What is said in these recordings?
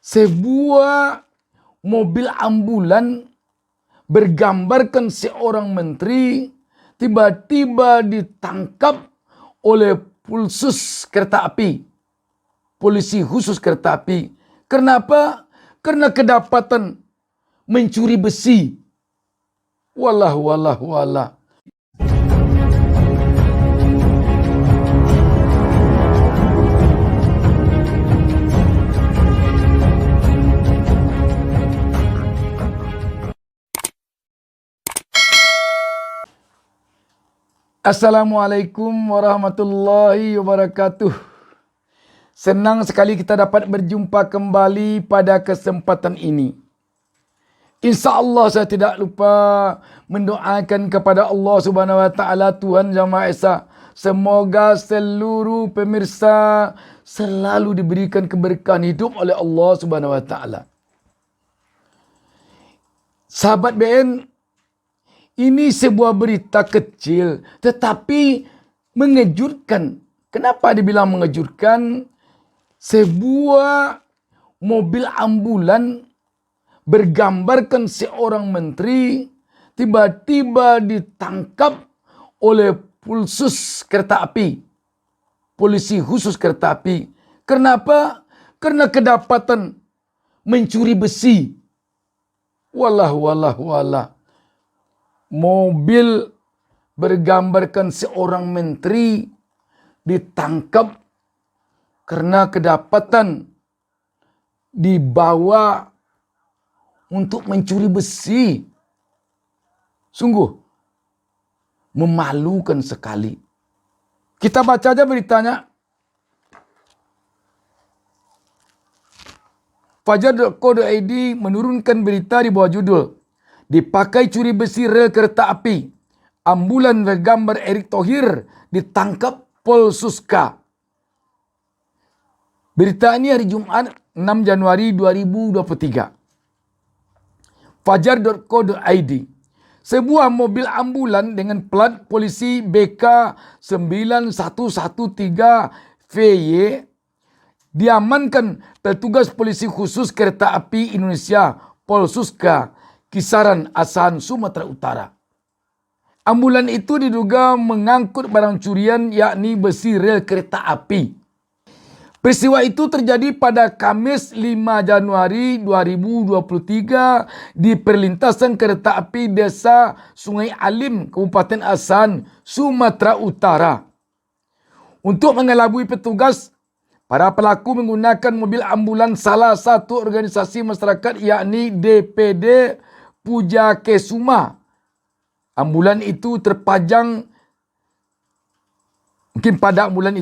Sebuah mobil ambulan bergambarkan seorang menteri tiba-tiba ditangkap oleh Polsus kereta api, polisi khusus kereta api. Kenapa? Karena kedapatan mencuri besi. Walah. Assalamualaikum warahmatullahi wabarakatuh. Senang sekali kita dapat berjumpa kembali pada kesempatan ini. Insya Allah saya tidak lupa mendoakan kepada Allah Subhanahu Wa Taala, Tuhan Yang Maha Esa. Semoga seluruh pemirsa selalu diberikan keberkahan hidup oleh Allah Subhanahu Wa Taala. Sahabat BN, ini sebuah berita kecil tetapi mengejutkan. Kenapa dibilang mengejutkan? Sebuah mobil ambulan bergambarkan seorang menteri tiba-tiba ditangkap oleh Polsus kereta api, polisi khusus kereta api. Kenapa? Karena kedapatan mencuri besi. Walah. Mobil bergambarkan seorang menteri ditangkap karena kedapatan dibawa untuk mencuri besi. Sungguh memalukan sekali. Kita baca aja beritanya. Fajar.co.id menurunkan berita di bawah judul "Dipakai curi besi rel kereta api. Ambulan bergambar Erick Thohir ditangkap Polsuska." Berita ini hari Jumat 6 Januari 2023. Fajar.co.id. Sebuah mobil ambulan dengan plat polisi BK 9113VY diamankan petugas polisi khusus kereta api Indonesia Polsuska Kisaran, Asahan, Sumatera Utara. Ambulan itu diduga mengangkut barang curian yakni besi rel kereta api. Peristiwa itu terjadi pada Kamis 5 Januari 2023 di perlintasan kereta api Desa Sungai Alim, Kabupaten Asahan, Sumatera Utara. Untuk mengelabui petugas, para pelaku menggunakan mobil ambulan salah satu organisasi masyarakat yakni DPD Puja Kesuma. Ambulan itu terpajang, mungkin pada ambulan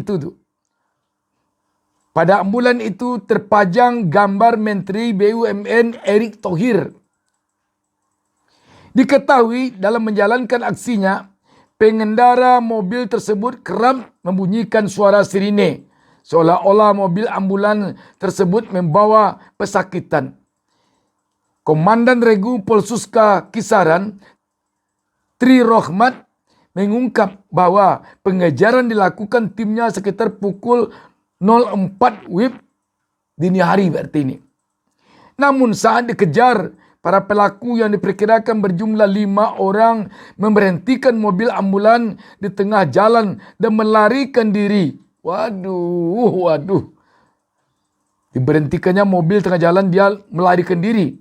itu terpajang gambar Menteri BUMN Erick Thohir. Diketahui dalam menjalankan aksinya, pengendara mobil tersebut kerap membunyikan suara sirine, seolah-olah mobil ambulan tersebut membawa pesakitan. Komandan Regu Polsuska Kisaran, Tri Rohmat, mengungkap bahwa pengejaran dilakukan timnya sekitar pukul 04 WIB dini hari berarti ini. Namun saat dikejar, para pelaku yang diperkirakan berjumlah 5 orang memberhentikan mobil ambulan di tengah jalan dan melarikan diri. Waduh. Diberhentikannya mobil tengah jalan, dia melarikan diri.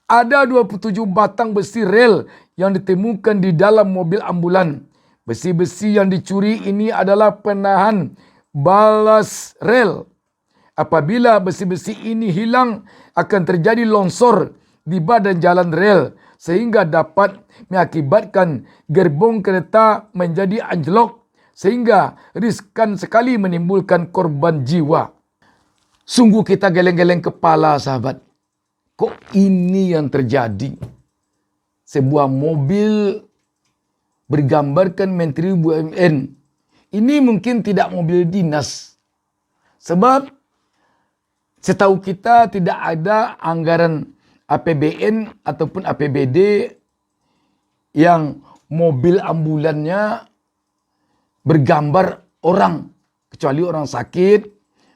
Ada 27 batang besi rel yang ditemukan di dalam mobil ambulan. Besi-besi yang dicuri ini adalah penahan balas rel. Apabila besi-besi ini hilang, akan terjadi longsor di badan jalan rel sehingga dapat mengakibatkan gerbong kereta menjadi anjlok sehingga riskan sekali menimbulkan korban jiwa. Sungguh kita geleng-geleng kepala, sahabat. Kok ini yang terjadi? Sebuah mobil bergambarkan Menteri BUMN. Ini mungkin tidak mobil dinas. Sebab setahu kita tidak ada anggaran APBN ataupun APBD yang mobil ambulannya bergambar orang. Kecuali orang sakit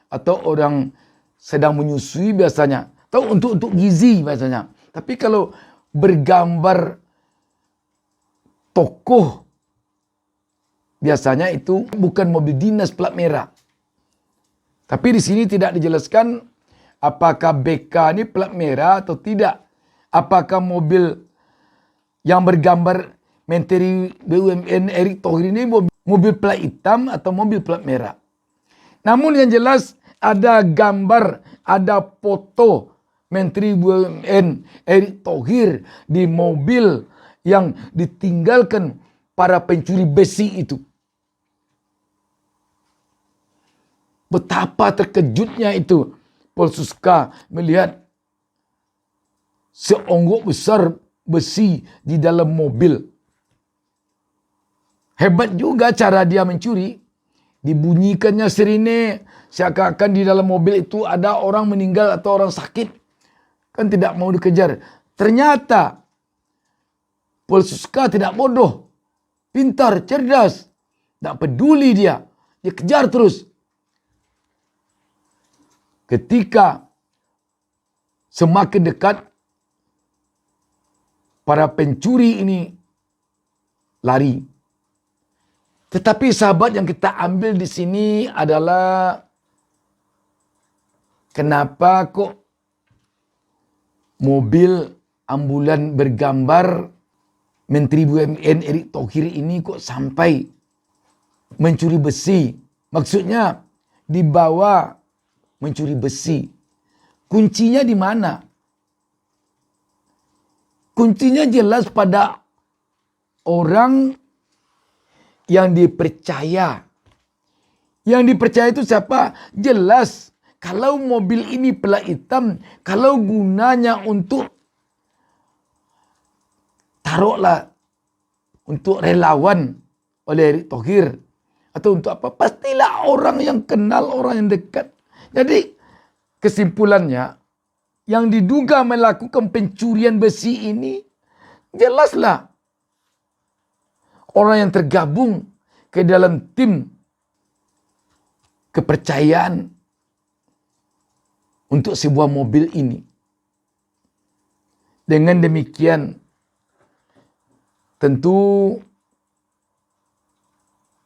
atau orang sedang menyusui biasanya. Atau untuk gizi biasanya. Tapi kalau bergambar tokoh, biasanya itu bukan mobil dinas plat merah. Tapi di sini tidak dijelaskan apakah BK ini plat merah atau tidak. Apakah mobil yang bergambar Menteri BUMN Erick Thohir ini mobil plat hitam atau mobil plat merah. Namun yang jelas ada gambar, ada foto Menteri BUMN Erick Thohir di mobil yang ditinggalkan para pencuri besi itu. Betapa terkejutnya itu Polsuska melihat seonggok besar besi di dalam mobil. Hebat juga cara dia mencuri. Dibunyikannya sirine, seakan-akan di dalam mobil itu ada orang meninggal atau orang sakit. Kan tidak mau dikejar. Ternyata Polsuska tidak bodoh. Pintar, cerdas. Tidak peduli dia. Dia kejar terus. Ketika semakin dekat, para pencuri ini lari. Tetapi sahabat yang kita ambil di sini adalah kenapa kok mobil ambulan bergambar Menteri BUMN Erick Thohir ini kok sampai mencuri besi. Maksudnya dibawa mencuri besi. Kuncinya di mana? Kuncinya jelas pada orang yang dipercaya. Yang dipercaya itu siapa? Jelas. Kalau mobil ini plat hitam, kalau gunanya untuk taruhlah untuk relawan oleh Erick Thohir atau untuk apa? Pastilah orang yang kenal, orang yang dekat. Jadi kesimpulannya, yang diduga melakukan pencurian besi ini jelaslah orang yang tergabung ke dalam tim kepercayaan untuk sebuah mobil ini. Dengan demikian, tentu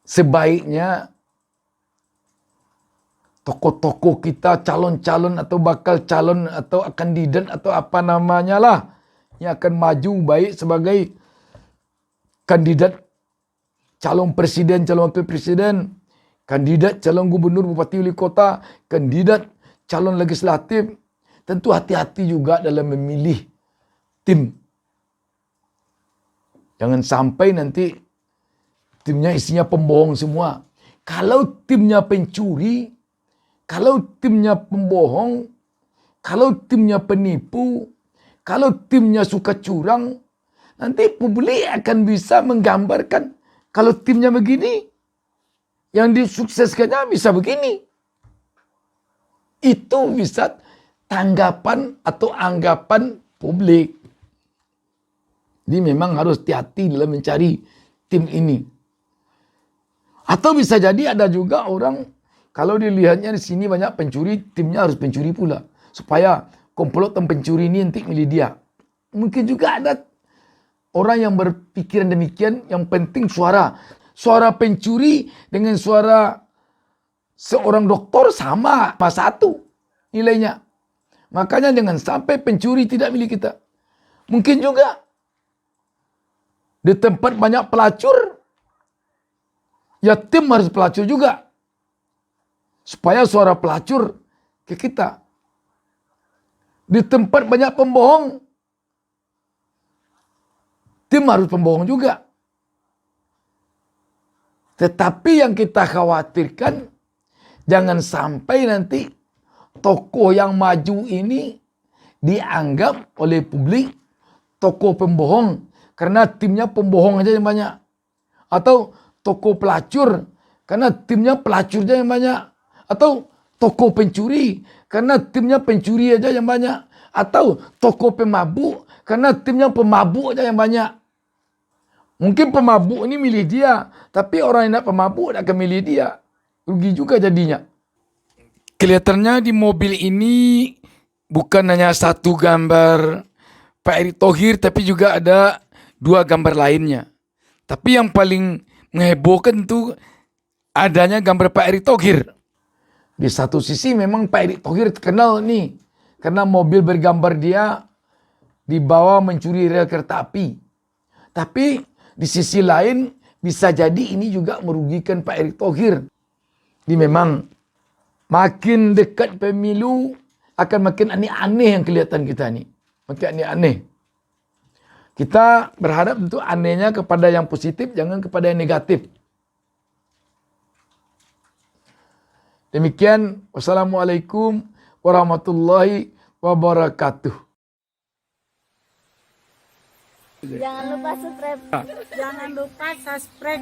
sebaiknya tokoh-tokoh kita, calon-calon atau bakal calon atau kandidat atau apa namanya lah yang akan maju baik sebagai kandidat calon presiden, calon wakil presiden, kandidat calon gubernur, bupati, wali kota, kandidat calon legislatif, tentu hati-hati juga dalam memilih tim. Jangan sampai nanti timnya isinya pembohong semua. Kalau timnya pencuri, kalau timnya pembohong, kalau timnya penipu, kalau timnya suka curang, nanti publik akan bisa menggambarkan kalau timnya begini, yang disukseskannya bisa begini. Itu bisa tanggapan atau anggapan publik. Jadi memang harus hati-hati dalam mencari tim ini. Atau bisa jadi ada juga orang, kalau dilihatnya di sini banyak pencuri, timnya harus pencuri pula. Supaya komplot pencuri ini nanti milih dia. Mungkin juga ada orang yang berpikiran demikian, yang penting suara. Suara pencuri dengan suara seorang dokter sama satu nilainya. Makanya jangan sampai pencuri tidak milih kita. Mungkin juga di tempat banyak pelacur, ya tim harus pelacur juga. Supaya suara pelacur ke kita. Di tempat banyak pembohong, tim harus pembohong juga. Tetapi yang kita khawatirkan, jangan sampai nanti tokoh yang maju ini dianggap oleh publik tokoh pembohong. Karena timnya pembohong aja yang banyak. Atau tokoh pelacur, karena timnya pelacur aja yang banyak. Atau tokoh pencuri, karena timnya pencuri aja yang banyak. Atau tokoh pemabuk, karena timnya pemabuk aja yang banyak. Mungkin pemabuk ini milih dia, tapi orang yang nak pemabuk akan milih dia. Rugi juga jadinya. Kelihatannya di mobil ini bukan hanya satu gambar Pak Erick Thohir, tapi juga ada 2 gambar lainnya. Tapi yang paling menghebohkan itu adanya gambar Pak Erick Thohir. Di satu sisi memang Pak Erick Thohir terkenal nih, karena mobil bergambar dia dibawa mencuri rel kereta api. Tapi di sisi lain bisa jadi ini juga merugikan Pak Erick Thohir. Ini memang makin dekat pemilu akan makin aneh-aneh yang kelihatan kita nih. Makin aneh-aneh. Kita berharap tentu anehnya kepada yang positif, jangan kepada yang negatif. Demikian, wassalamualaikum warahmatullahi wabarakatuh. Jangan lupa subscribe. Jangan lupa subscribe